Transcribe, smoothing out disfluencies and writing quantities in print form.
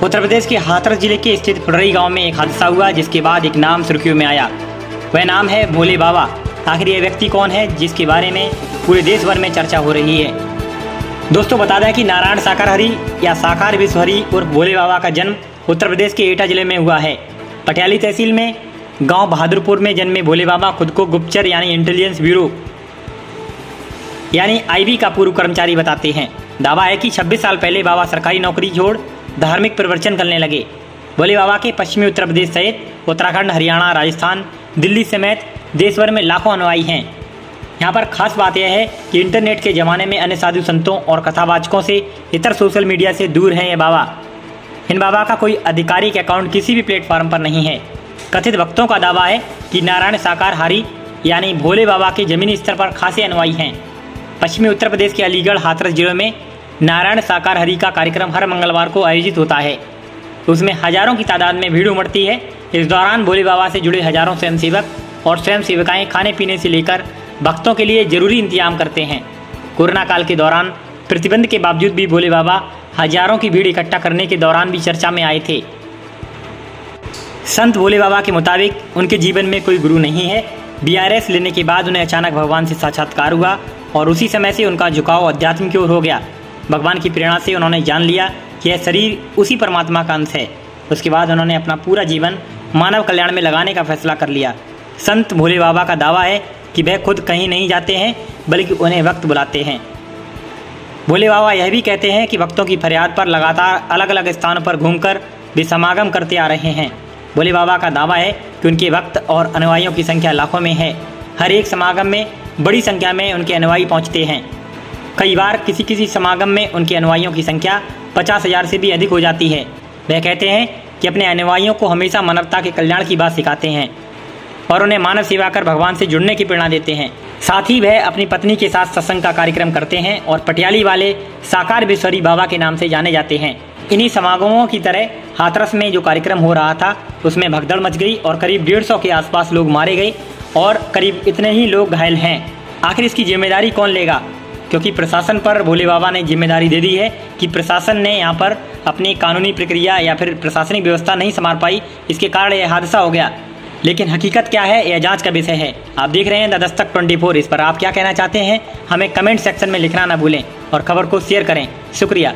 उत्तर प्रदेश के हाथरस जिले के स्थित फुलरई गांव में एक हादसा हुआ, जिसके बाद एक नाम सुर्खियों में आया। वह नाम है भोले बाबा। आखिर यह व्यक्ति कौन है जिसके बारे में पूरे देश भर में चर्चा हो रही है। दोस्तों बता दें कि नारायण साकार हरि या साकार विश्वहरि उर्फ भोले बाबा का जन्म उत्तर प्रदेश के एटा जिले में हुआ है। पटियाली तहसील में गांव बहादुरपुर में जन्मे भोले बाबा खुद को गुप्तचर यानी इंटेलिजेंस ब्यूरो यानी आईबी का पूर्व कर्मचारी बताते हैं। दावा है कि 26 साल पहले बाबा सरकारी नौकरी छोड़ धार्मिक परिवर्तन करने लगे। भोले बाबा के पश्चिमी उत्तर प्रदेश सहित उत्तराखंड, हरियाणा, राजस्थान, दिल्ली समेत देश भर में लाखों अनुयायी हैं। यहाँ पर खास बात यह है कि इंटरनेट के ज़माने में अन्य साधु संतों और कथावाचकों से इतर सोशल मीडिया से दूर हैं ये बाबा। इन बाबा का कोई आधिकारिक अकाउंट किसी भी प्लेटफॉर्म पर नहीं है। कथित भक्तों का दावा है कि नारायण साकार हरि यानी भोले बाबा के जमीनी स्तर पर खासे अनुयायी हैं। पश्चिमी उत्तर प्रदेश के अलीगढ़ हाथरस जिले में नारायण साकार हरि का कार्यक्रम हर मंगलवार को आयोजित होता है। उसमें हजारों की तादाद में भीड़ उमड़ती है। इस दौरान भोले बाबा से जुड़े हजारों स्वयंसेवक और स्वयं सेविकाएँ खाने पीने से लेकर भक्तों के लिए जरूरी इंतजाम करते हैं। कोरोना काल के दौरान प्रतिबंध के बावजूद भी भोले बाबा हजारों की भीड़ इकट्ठा करने के दौरान भी चर्चा में आए थे। संत भोले बाबा के मुताबिक उनके जीवन में कोई गुरु नहीं है। बीआरएस लेने के बाद उन्हें अचानक भगवान से साक्षात्कार हुआ और उसी समय से उनका झुकाव अध्यात्म की ओर हो गया। भगवान की प्रेरणा से उन्होंने जान लिया कि यह शरीर उसी परमात्मा का अंश है। उसके बाद उन्होंने अपना पूरा जीवन मानव कल्याण में लगाने का फैसला कर लिया। संत भोले बाबा का दावा है कि वह खुद कहीं नहीं जाते हैं बल्कि उन्हें वक्त बुलाते हैं। भोले बाबा यह भी कहते हैं कि भक्तों की फरियाद पर लगातार अलग अलग स्थानों पर घूमकर वे समागम करते आ रहे हैं। भोले बाबा का दावा है कि उनके भक्त और अनुयायियों की संख्या लाखों में है। हर एक समागम में बड़ी संख्या में उनके अनुयायी पहुंचते हैं। कई बार किसी समागम में उनके अनुयायियों की संख्या 50,000 से भी अधिक हो जाती है। वह कहते हैं कि अपने अनुयायियों को हमेशा मानवता के कल्याण की बात सिखाते हैं और उन्हें मानव सेवा कर भगवान से जुड़ने की प्रेरणा देते हैं। साथ ही वह अपनी पत्नी के साथ सत्संग का कार्यक्रम करते हैं और पटियाली वाले साकार विश्वहरि बाबा के नाम से जाने जाते हैं। इन्हीं समागमों की तरह हाथरस में जो कार्यक्रम हो रहा था उसमें भगदड़ मच गई और करीब 150 के आसपास लोग मारे गए और करीब इतने ही लोग घायल हैं। आखिर इसकी जिम्मेदारी कौन लेगा? क्योंकि प्रशासन पर भोले बाबा ने जिम्मेदारी दे दी है कि प्रशासन ने यहाँ पर अपनी कानूनी प्रक्रिया या फिर प्रशासनिक व्यवस्था नहीं संभाल पाई, इसके कारण यह हादसा हो गया। लेकिन हकीकत क्या है यह जांच का विषय है। आप देख रहे हैं द दस्तक 24। इस पर आप क्या कहना चाहते हैं हमें कमेंट सेक्शन में लिखना ना भूलें और खबर को शेयर करें। शुक्रिया।